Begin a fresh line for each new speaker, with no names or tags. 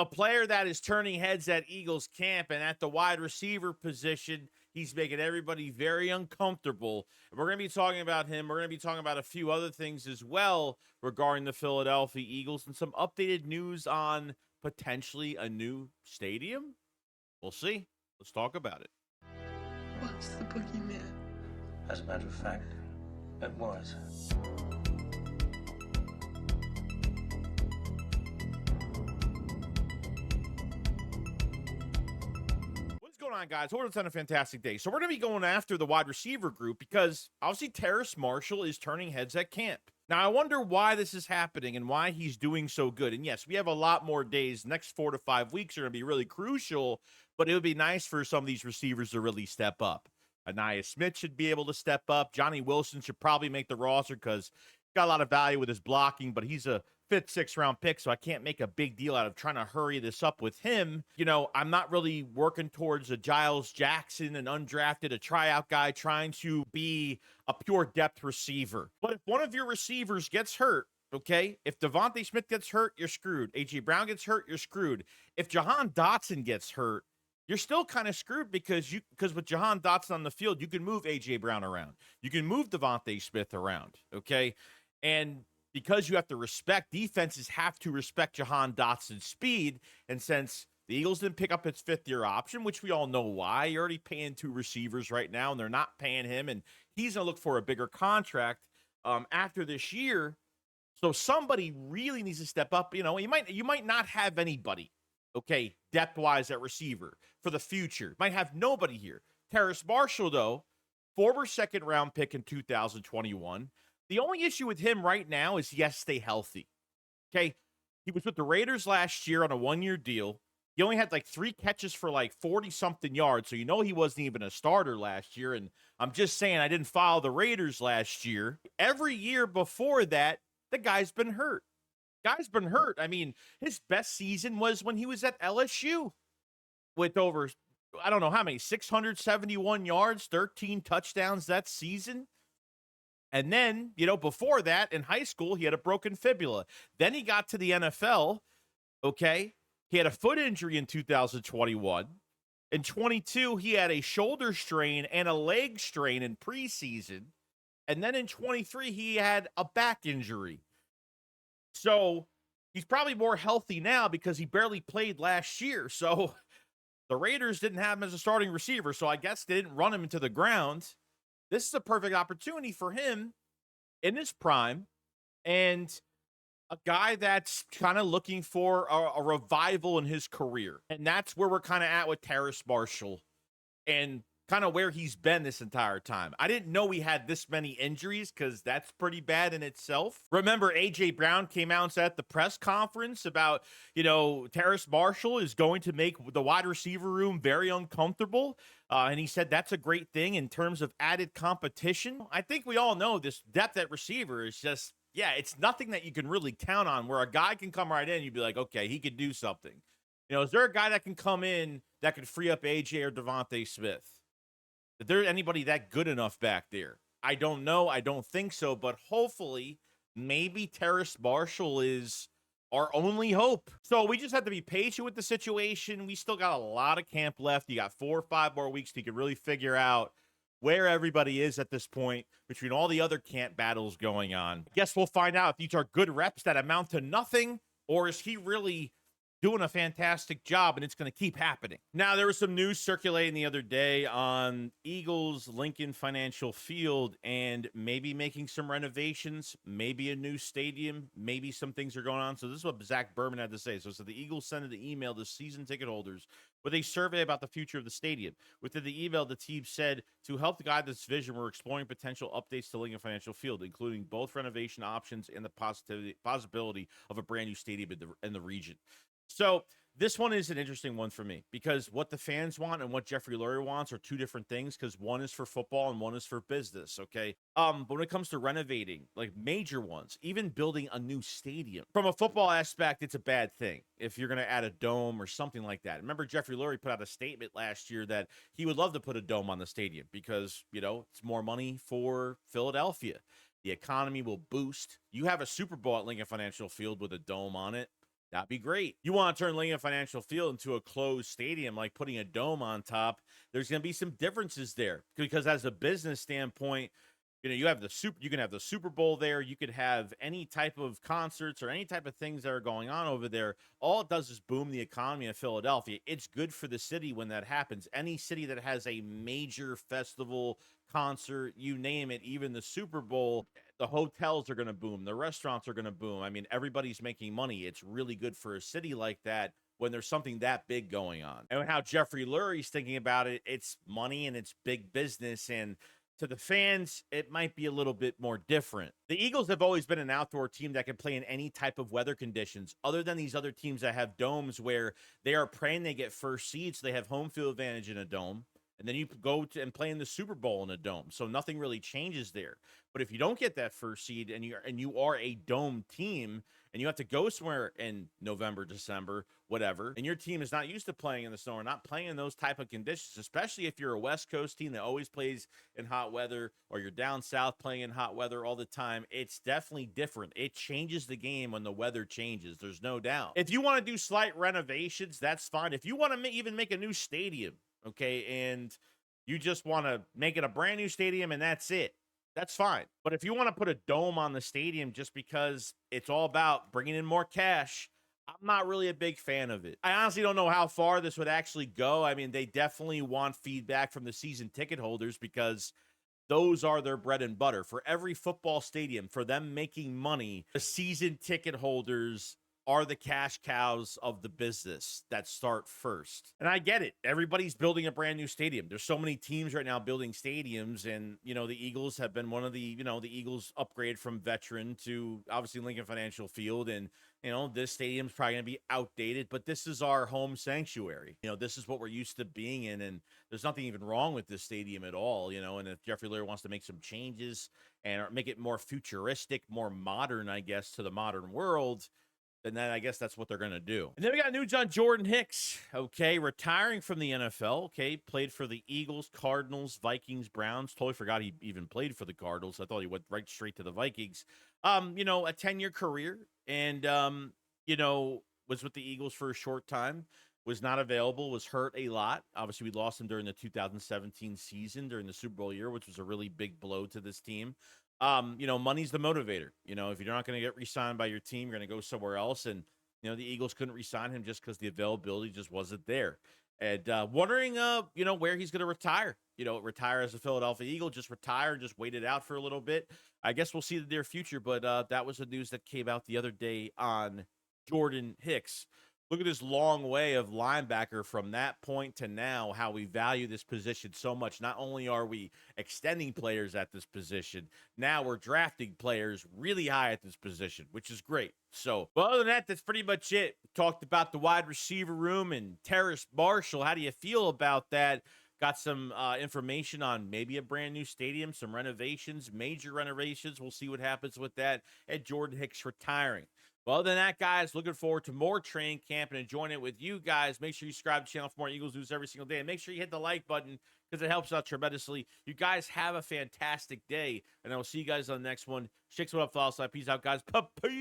a player that is turning heads at Eagles camp and at the wide receiver position. He's making everybody very uncomfortable. We're going to be talking about him. We're going to be talking about a few other things as well regarding the Philadelphia Eagles and some updated news on potentially a new stadium. We'll see. Let's talk about it.
What's the boogeyman?
As a matter of fact, it was.
What's going on, guys? Hope it's on a fantastic day. So we're going to be going after the wide receiver group because obviously Terrace Marshall is turning heads at camp. Now, I wonder why this is happening and why he's doing so good. And yes, we have a lot more days. Next 4 to 5 weeks are going to be really crucial, but it would be nice for some of these receivers to really step up. Anaya Smith should be able to step up. Johnny Wilson should probably make the roster because he's got a lot of value with his blocking, but he's a 5th, 6th round pick, so I can't make a big deal out of trying to hurry this up with him. You know, I'm not really working towards a Giles Jackson, an undrafted, a tryout guy trying to be a pure depth receiver. But if one of your receivers gets hurt, okay, if Devontae Smith gets hurt, you're screwed. A.J. Brown gets hurt, you're screwed. If Jahan Dotson gets hurt, you're still kind of screwed because with Jahan Dotson on the field, you can move A.J. Brown around. You can move Devontae Smith around, okay? And because you have to respect, defenses have to respect Jahan Dotson's speed. And since the Eagles didn't pick up his 5th-year option, which we all know why, you're already paying 2 receivers right now, and they're not paying him, and he's going to look for a bigger contract after this year. So somebody really needs to step up. You know, you might not have anybody, okay, depth-wise at receiver for the future. Might have nobody here. Terrace Marshall, though, former 2nd-round pick in 2021. The only issue with him right now is he has to stay healthy. Okay, he was with the Raiders last year on a 1-year deal. He only had like 3 catches for like 40-something yards, so you know he wasn't even a starter last year. And I'm just saying I didn't follow the Raiders last year. Every year before that, the guy's been hurt. I mean, his best season was when he was at LSU with over, I don't know how many, 671 yards, 13 touchdowns that season. And then, you know, before that, in high school, he had a broken fibula. Then he got to the NFL, okay? He had a foot injury in 2021. In 22, he had a shoulder strain and a leg strain in preseason. And then in 23, he had a back injury. So he's probably more healthy now because he barely played last year. So the Raiders didn't have him as a starting receiver, so I guess they didn't run him into the ground. This is a perfect opportunity for him in his prime and a guy that's kind of looking for a revival in his career. And that's where we're kind of at with Terrace Marshall and kind of where he's been this entire time. I didn't know he had this many injuries because that's pretty bad in itself. Remember, A.J. Brown came out and said at the press conference about, you know, Terrace Marshall is going to make the wide receiver room very uncomfortable. And he said that's a great thing in terms of added competition. I think we all know this depth at receiver is just, yeah, it's nothing that you can really count on where a guy can come right in and you'd be like, okay, he could do something. You know, is there a guy that can come in that could free up AJ or Devontae Smith? Is there anybody that good enough back there? I don't know. I don't think so. But hopefully, maybe Terrace Marshall is our only hope. So we just have to be patient with the situation. We still got a lot of camp left. You got 4 or 5 more weeks to really figure out where everybody is at this point between all the other camp battles going on. I guess we'll find out if these are good reps that amount to nothing, or is he really doing a fantastic job and it's going to keep happening. Now, there was some news circulating the other day on Eagles Lincoln Financial Field and maybe making some renovations, maybe a new stadium, maybe some things are going on. So this is what Zach Berman had to say. So the Eagles sent an email to season ticket holders with a survey about the future of the stadium. Within the email, the team said, to help guide this vision, we're exploring potential updates to Lincoln Financial Field, including both renovation options and the possibility of a brand new stadium in the region. So this one is an interesting one for me because what the fans want and what Jeffrey Lurie wants are 2 different things because one is for football and one is for business, okay? But when it comes to renovating, like major ones, even building a new stadium, from a football aspect, it's a bad thing if you're going to add a dome or something like that. Remember, Jeffrey Lurie put out a statement last year that he would love to put a dome on the stadium because, you know, it's more money for Philadelphia. The economy will boost. You have a Super Bowl at Lincoln Financial Field with a dome on it. That'd be great. You want to turn Lincoln Financial Field into a closed stadium, like putting a dome on top. There's going to be some differences there because as a business standpoint, you have you can have the Super Bowl there. You could have any type of concerts or any type of things that are going on over there. All it does is boom the economy of Philadelphia. It's good for the city when that happens. Any city that has a major festival, concert, you name it, even the Super Bowl, the hotels are going to boom. The restaurants are going to boom. I mean, everybody's making money. It's really good for a city like that when there's something that big going on. And how Jeffrey Lurie's thinking about it, it's money and it's big business. And to the fans, it might be a little bit more different. The Eagles have always been an outdoor team that can play in any type of weather conditions, other than these other teams that have domes where they are praying they get first seed, so they have home field advantage in a dome. And then you go to and play in the Super Bowl in a dome. So nothing really changes there. But if you don't get that first seed and you are a dome team and you have to go somewhere in November, December, whatever, and your team is not used to playing in the snow or not playing in those type of conditions, especially if you're a West Coast team that always plays in hot weather, or you're down south playing in hot weather all the time, it's definitely different. It changes the game when the weather changes. There's no doubt. If you want to do slight renovations, that's fine. If you want to even make a new stadium, okay, and you just want to make it a brand new stadium and that's it, that's fine. But if you want to put a dome on the stadium just because it's all about bringing in more cash, I'm not really a big fan of it. I honestly don't know how far this would actually go. I mean, they definitely want feedback from the season ticket holders because those are their bread and butter. For every football stadium, for them making money, the season ticket holders are the cash cows of the business that start first. And I get it. Everybody's building a brand new stadium. There's so many teams right now building stadiums. And, the Eagles have been one of the Eagles upgrade from veteran to obviously Lincoln Financial Field. And, this stadium's probably going to be outdated, but this is our home sanctuary. This is what we're used to being in. And there's nothing even wrong with this stadium at all, and if Jeffrey Lurie wants to make some changes and make it more futuristic, more modern, I guess, to the modern world, then I guess that's what they're going to do. And then we got news on Jordan Hicks, okay, retiring from the NFL, okay, played for the Eagles, Cardinals, Vikings, Browns. Totally forgot he even played for the Cardinals. I thought he went right straight to the Vikings. A 10-year career and, was with the Eagles for a short time, was not available, was hurt a lot. Obviously, we lost him during the 2017 season during the Super Bowl year, which was a really big blow to this team. Money's the motivator. If you're not going to get re-signed by your team, you're going to go somewhere else. And, the Eagles couldn't re-sign him just because the availability just wasn't there. And wondering, where he's going to retire. Retire as a Philadelphia Eagle, just retire, just wait it out for a little bit. I guess we'll see the near future, but that was the news that came out the other day on Jordan Hicks. Look at this long way of linebacker from that point to now, how we value this position so much. Not only are we extending players at this position, now we're drafting players really high at this position, which is great. So, well, other than that, that's pretty much it. We talked about the wide receiver room and Terrace Marshall. How do you feel about that? Got some information on maybe a brand new stadium, some renovations, major renovations. We'll see what happens with that. And Jordan Hicks retiring. Well, other than that, guys, looking forward to more training camp and enjoying it with you guys. Make sure you subscribe to the channel for more Eagles news every single day. And make sure you hit the like button because it helps out tremendously. You guys have a fantastic day. And I will see you guys on the next one. Shakes, what up, Flower Slide. Peace out, guys. Peace.